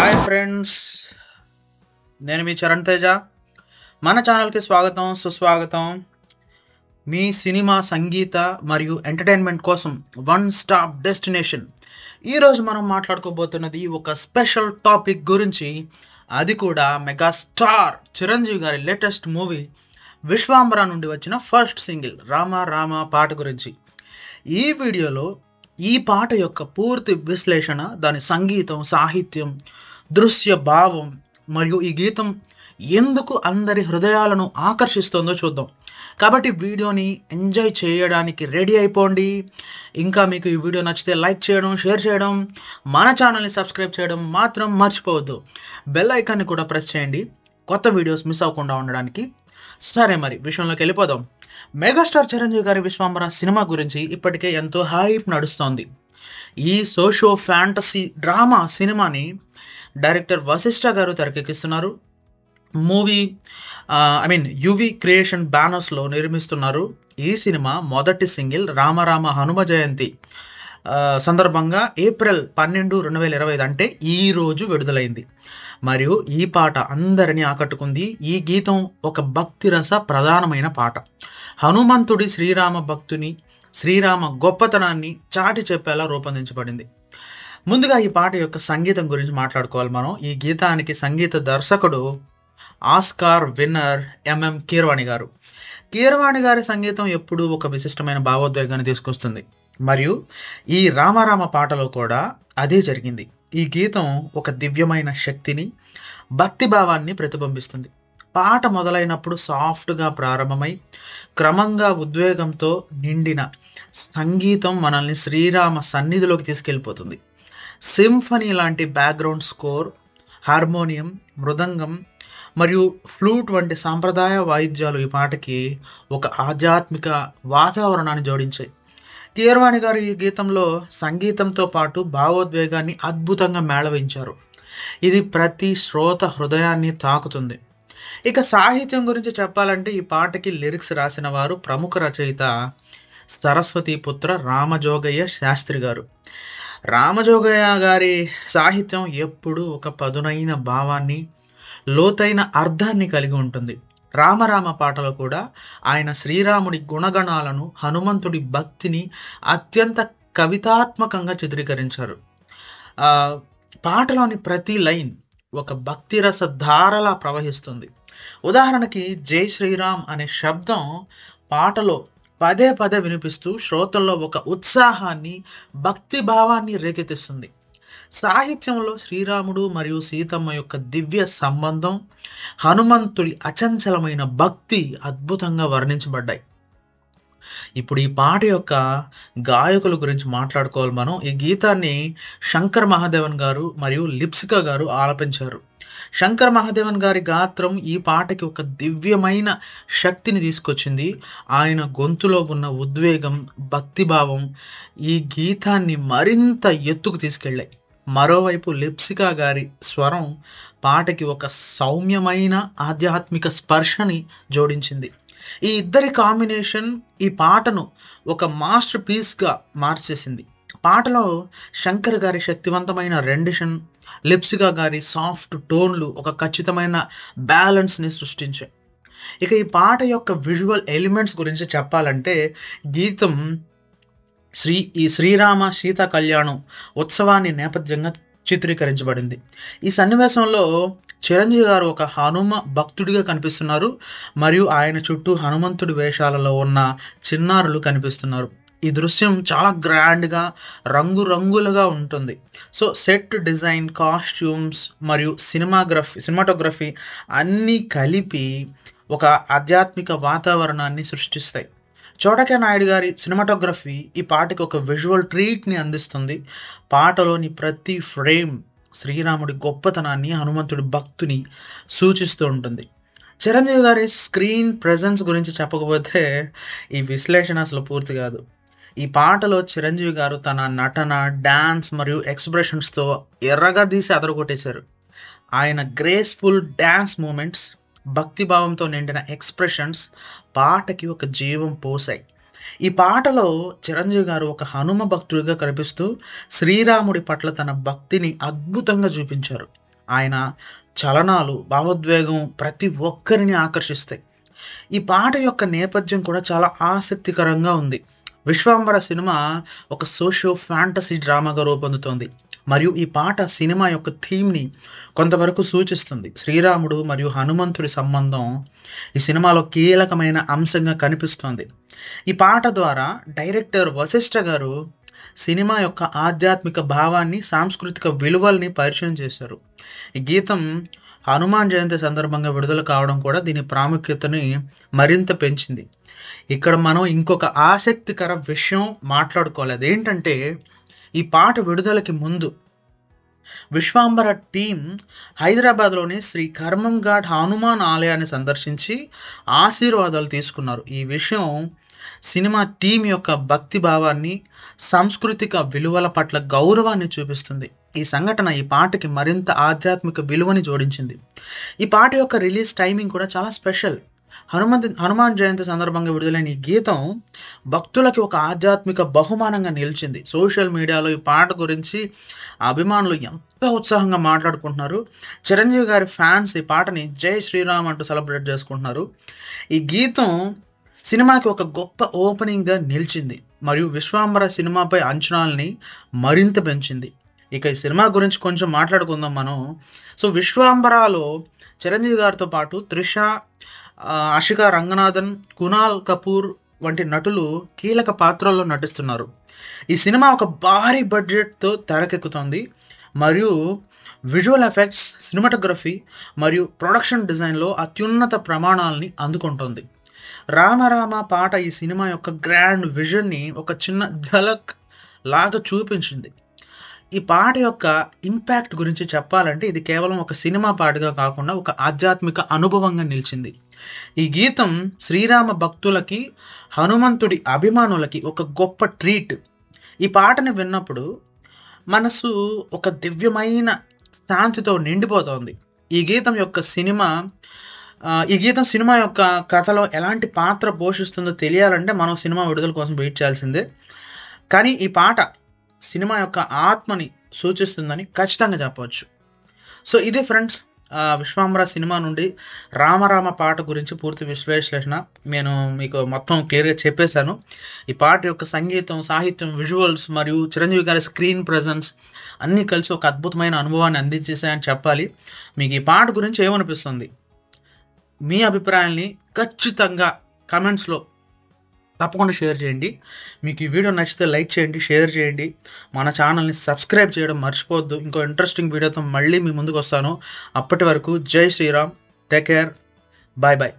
Hi friends, నేను మీ చరణ్ తేజ. మన ఛానల్కి స్వాగతం, సుస్వాగతం. మీ సినిమా, సంగీత మరియు ఎంటర్టైన్మెంట్ కోసం వన్ స్టాప్ డెస్టినేషన్. ఈరోజు మనం మాట్లాడుకోబోతున్నది ఒక స్పెషల్ టాపిక్ గురించి. అది కూడా మెగాస్టార్ చిరంజీవి గారి లేటెస్ట్ మూవీ విశ్వాంబర నుండి వచ్చిన ఫస్ట్ సింగిల్ రామ రామ పాట గురించి. ఈ వీడియోలో ఈ పాట యొక్క పూర్తి విశ్లేషణ, దాని సంగీతం, సాహిత్యం, దృశ్య భావం మరియు ఈ గీతం ఎందుకు అందరి హృదయాలను ఆకర్షిస్తుందో చూద్దాం. కాబట్టి వీడియోని ఎంజాయ్ చేయడానికి రెడీ అయిపోండి. ఇంకా మీకు ఈ వీడియో నచ్చితే లైక్ చేయడం, షేర్ చేయడం, మన ఛానల్ని సబ్స్క్రైబ్ చేయడం మాత్రం మర్చిపోవద్దు. బెల్ ఐకాన్ని కూడా ప్రెస్ చేయండి కొత్త వీడియోస్ మిస్ అవ్వకుండా ఉండడానికి. సరే, మరి విషయంలోకి వెళ్ళిపోదాం. మెగాస్టార్ చిరంజీవి గారి విశ్వాంబర సినిమా గురించి ఇప్పటికే ఎంతో హైప్ నడుస్తోంది. ఈ సోషో ఫ్యాంటసీ డ్రామా సినిమాని డైరెక్టర్ వశిష్ఠ గారు తెరకెక్కిస్తున్నారు. మూవీ యువి క్రియేషన్ బ్యానర్స్లో నిర్మిస్తున్నారు. ఈ సినిమా మొదటి సింగిల్ రామరామ హనుమ జయంతి సందర్భంగా ఏప్రిల్ 12, 2025 అంటే ఈ రోజు విడుదలైంది. మరియు ఈ పాట అందరినీ ఆకట్టుకుంది. ఈ గీతం ఒక భక్తి రస ప్రధానమైన పాట. హనుమంతుడి శ్రీరామ భక్తుని, శ్రీరామ గొప్పతనాన్ని చాటి చెప్పేలా రూపొందించబడింది. ముందుగా ఈ పాట యొక్క సంగీతం గురించి మాట్లాడుకోవాలి మనం. ఈ గీతానికి సంగీత దర్శకుడు ఆస్కార్ విన్నర్ ఎంఎం కీరవాణి గారు. కీరవాణి గారి సంగీతం ఎప్పుడూ ఒక విశిష్టమైన భావోద్వేగాన్ని తీసుకొస్తుంది. మరియు ఈ రామరామ పాటలో కూడా అదే జరిగింది. ఈ గీతం ఒక దివ్యమైన శక్తిని, భక్తి భావాన్ని ప్రతిబింబిస్తుంది. పాట మొదలైనప్పుడు సాఫ్ట్గా ప్రారంభమై క్రమంగా ఉద్వేగంతో నిండిన సంగీతం మనల్ని శ్రీరామ సన్నిధిలోకి తీసుకెళ్ళిపోతుంది. సింఫనీ లాంటి బ్యాక్గ్రౌండ్ స్కోర్, హార్మోనియం, మృదంగం మరియు ఫ్లూట్ వంటి సాంప్రదాయ వాయిద్యాలు ఈ పాటకి ఒక ఆధ్యాత్మిక వాతావరణాన్ని జోడించాయి. కీరవాణి గారు ఈ గీతంలో సంగీతంతో పాటు భావోద్వేగాన్ని అద్భుతంగా మేళవించారు. ఇది ప్రతి శ్రోత హృదయాన్ని తాకుతుంది. ఇక సాహిత్యం గురించి చెప్పాలంటే ఈ పాటకి లిరిక్స్ రాసిన వారు ప్రముఖ రచయిత సరస్వతీపుత్ర రామజోగయ్య శాస్త్రి గారు. రామజోగయ్య గారి సాహిత్యం ఎప్పుడూ ఒక పదునైన భావాన్ని, లోతైన అర్థాన్ని కలిగి ఉంటుంది. రామరామ పాటలో కూడా ఆయన శ్రీరాముడి గుణగణాలను, హనుమంతుడి భక్తిని అత్యంత కవితాత్మకంగా చిత్రీకరించారు. పాటలోని ప్రతి లైన్ ఒక భక్తిరస ధారలా ప్రవహిస్తుంది. ఉదాహరణకి జై శ్రీరామ్ అనే శబ్దం పాటలో పదే పదే వినిపిస్తూ శ్రోతల్లో ఒక ఉత్సాహాన్ని, భక్తి భావాన్ని రేకెత్తిస్తుంది. సాహిత్యంలో శ్రీరాముడు మరియు సీతమ్మ యొక్క దివ్య సంబంధం, హనుమంతుడి అచంచలమైన భక్తి అద్భుతంగా వర్ణించబడ్డాయి. ఇప్పుడు ఈ పాట యొక్క గాయకుల గురించి మాట్లాడుకోవాలి మనం. ఈ గీతాన్ని శంకర్ మహాదేవన్ గారు మరియు లిప్సికా గారు ఆలపించారు. శంకర్ మహాదేవన్ గారి గాత్రం ఈ పాటకి ఒక దివ్యమైన శక్తిని తీసుకొచ్చింది. ఆయన గొంతులో ఉన్న ఉద్వేగం, భక్తిభావం ఈ గీతాన్ని మరింత ఎత్తుకు తీసుకెళ్ళాయి. మరోవైపు లిప్సికా గారి స్వరం పాటకి ఒక సౌమ్యమైన ఆధ్యాత్మిక స్పర్శని జోడించింది. ఈ ఇద్దరి కాంబినేషన్ ఈ పాటను ఒక మాస్టర్ పీస్గా మార్చేసింది. పాటలో శంకర్ గారి శక్తివంతమైన రెండిషన్, లిప్సికా గారి సాఫ్ట్ టోన్లు ఒక ఖచ్చితమైన బ్యాలెన్స్ని సృష్టించాయి. ఇక ఈ పాట యొక్క విజువల్ ఎలిమెంట్స్ గురించి చెప్పాలంటే గీతం ఈ శ్రీరామ సీతా కళ్యాణం ఉత్సవాన్ని నేపథ్యంగా చిత్రీకరించబడింది. ఈ సన్నివేశంలో చిరంజీవి గారు ఒక హనుమ భక్తుడిగా కనిపిస్తున్నారు. మరియు ఆయన చుట్టూ హనుమంతుడి వేషాలలో ఉన్న చిన్నారులు కనిపిస్తున్నారు. ఈ దృశ్యం చాలా గ్రాండ్గా, రంగురంగులుగా ఉంటుంది. సో సెట్ డిజైన్, కాస్ట్యూమ్స్ మరియు సినిమాటోగ్రఫీ అన్నీ కలిపి ఒక ఆధ్యాత్మిక వాతావరణాన్ని సృష్టిస్తాయి. చోటకే నాయుడు గారి సినిమాటోగ్రఫీ ఈ పాటకి ఒక విజువల్ ట్రీట్ని అందిస్తుంది. పాటలోని ప్రతి ఫ్రేమ్ శ్రీరాముడి గొప్పతనాన్ని, హనుమంతుడి భక్తిని సూచిస్తూ ఉంటుంది. చిరంజీవి గారి స్క్రీన్ ప్రెజెన్స్ గురించి చెప్పకపోతే ఈ విశ్లేషణ అసలు పూర్తి కాదు. ఈ పాటలో చిరంజీవి గారు తన నటన, డాన్స్ మరియు ఎక్స్ప్రెషన్స్తో ఎర్రగా తీసి అదరగొట్టేశారు. ఆయన గ్రేస్ఫుల్ డాన్స్ మూమెంట్స్, భక్తిభావంతో నిండిన ఎక్స్ప్రెషన్స్ పాటకి ఒక జీవం పోసాయి. ఈ పాటలో చిరంజీవి గారు ఒక హనుమ భక్తుడిగా కనిపిస్తూ శ్రీరాముడి పట్ల తన భక్తిని అద్భుతంగా చూపించారు. ఆయన చలనాలు, భావోద్వేగం ప్రతి ఒక్కరిని ఆకర్షిస్తాయి. ఈ పాట యొక్క నేపథ్యం కూడా చాలా ఆసక్తికరంగా ఉంది. 'విశ్వంబర' సినిమా ఒక సోషియో ఫ్యాంటసీ డ్రామాగా రూపొందుతోంది. మరియు ఈ పాట సినిమా యొక్క థీమ్‌ని కొంతవరకు సూచిస్తుంది. శ్రీరాముడు మరియు హనుమంతుడి సంబంధం ఈ సినిమాలో కీలకమైన అంశంగా కనిపిస్తోంది. ఈ పాట ద్వారా డైరెక్టర్ వశిష్ఠ గారు సినిమా యొక్క ఆధ్యాత్మిక భావాన్ని, సాంస్కృతిక విలువల్ని పరిచయం చేశారు. ఈ గీతం హనుమాన్ జయంతి సందర్భంగా విడుదల కావడం కూడా దీని ప్రాముఖ్యతని మరింత పెంచింది. ఇక్కడ మనం ఇంకొక ఆసక్తికర విషయం మాట్లాడుకోవాలి. అదేంటంటే ఈ పాట విడుదలకి ముందు 'విశ్వంబర' టీం హైదరాబాద్‌లోని శ్రీ కర్మం ఘాట్ హనుమాన్ ఆలయాన్ని సందర్శించి ఆశీర్వాదాలు తీసుకున్నారు. ఈ విషయం సినిమా టీం యొక్క భక్తి భావాన్ని, సాంస్కృతిక విలువల పట్ల గౌరవాన్ని చూపిస్తుంది. ఈ సంఘటన ఈ పాటకి మరింత ఆధ్యాత్మిక విలువని జోడించింది. ఈ పాట యొక్క రిలీజ్ టైమింగ్ కూడా చాలా స్పెషల్. హనుమాన్ జయంతి సందర్భంగా విడుదలైన ఈ గీతం భక్తులకి ఒక ఆధ్యాత్మిక బహుమానంగా నిలిచింది. సోషల్ మీడియాలో ఈ పాట గురించి అభిమానులు ఎంతో ఉత్సాహంగా మాట్లాడుకుంటున్నారు. చిరంజీవి గారి ఫ్యాన్స్ ఈ పాటని జై శ్రీరామ్ అంటూ సెలబ్రేట్ చేసుకుంటున్నారు. ఈ గీతం సినిమాకి ఒక గొప్ప ఓపెనింగ్‌గా నిలిచింది మరియు 'విశ్వంబర' సినిమాపై అంచనాల్ని మరింత పెంచింది. ఇక ఈ సినిమా గురించి కొంచెం మాట్లాడుకుందాం మనం. సో 'విశ్వంబర'లో చిరంజీవి గారితో పాటు త్రిష, ఆషికా రంగనాథన్, కునాల్ కపూర్ వంటి నటులు కీలక పాత్రల్లో నటిస్తున్నారు. ఈ సినిమా ఒక భారీ బడ్జెట్‌తో తెరకెక్కుతోంది మరియు విజువల్ ఎఫెక్ట్స్, సినిమాటోగ్రఫీ మరియు ప్రొడక్షన్ డిజైన్‌లో అత్యున్నత ప్రమాణాలని అందుకుంటోంది. 'రామ రామ' పాట ఈ సినిమా యొక్క గ్రాండ్ విజన్‌ని ఒక చిన్న ఝలక్ లాగా చూపించింది. ఈ పాట యొక్క ఇంపాక్ట్ గురించి చెప్పాలంటే ఇది కేవలం ఒక సినిమా పాటగా కాకుండా ఒక ఆధ్యాత్మిక అనుభవంగా నిలిచింది. ఈ గీతం శ్రీరామ భక్తులకి, హనుమంతుడి అభిమానులకి ఒక గొప్ప ట్రీట్. ఈ పాటని విన్నప్పుడు మనసు ఒక దివ్యమైన శాంతితో నిండిపోతోంది. ఈ గీతం సినిమా యొక్క కథలో ఎలాంటి పాత్ర పోషిస్తుందో తెలియాలంటే మనం సినిమా విడుదల కోసం వెయిట్ చేయాల్సిందే. కానీ ఈ పాట సినిమా యొక్క ఆత్మని సూచిస్తుందని ఖచ్చితంగా చెప్పవచ్చు. సో ఇది ఫ్రెండ్స్, 'విశ్వంబర' సినిమా నుండి 'రామ రామ' పాట గురించి పూర్తి విశ్లేషణ నేను మీకు మొత్తం క్లియర్‌గా చెప్పేశాను. ఈ పాట యొక్క సంగీతం, సాహిత్యం, విజువల్స్ మరియు చిరంజీవి గారి స్క్రీన్ ప్రెజెన్స్ అన్నీ కలిసి ఒక అద్భుతమైన అనుభవాన్ని అందించేశాయని చెప్పాలి. మీకు ఈ పాట గురించి ఏమనిపిస్తుంది? మీ అభిప్రాయాల్ని ఖచ్చితంగా కామెంట్స్‌లో తప్పకుండా షేర్ చేయండి. మీకు ఈ వీడియో నచ్చితే లైక్ చేయండి, షేర్ చేయండి. మన ఛానల్‌ని సబ్స్క్రైబ్ చేయడం మర్చిపోవద్దు. ఇంకో ఇంట్రెస్టింగ్ వీడియోతో మళ్ళీ మీ ముందుకు వస్తాను. అప్పటి వరకు జై Shriram. Take care. Bye bye.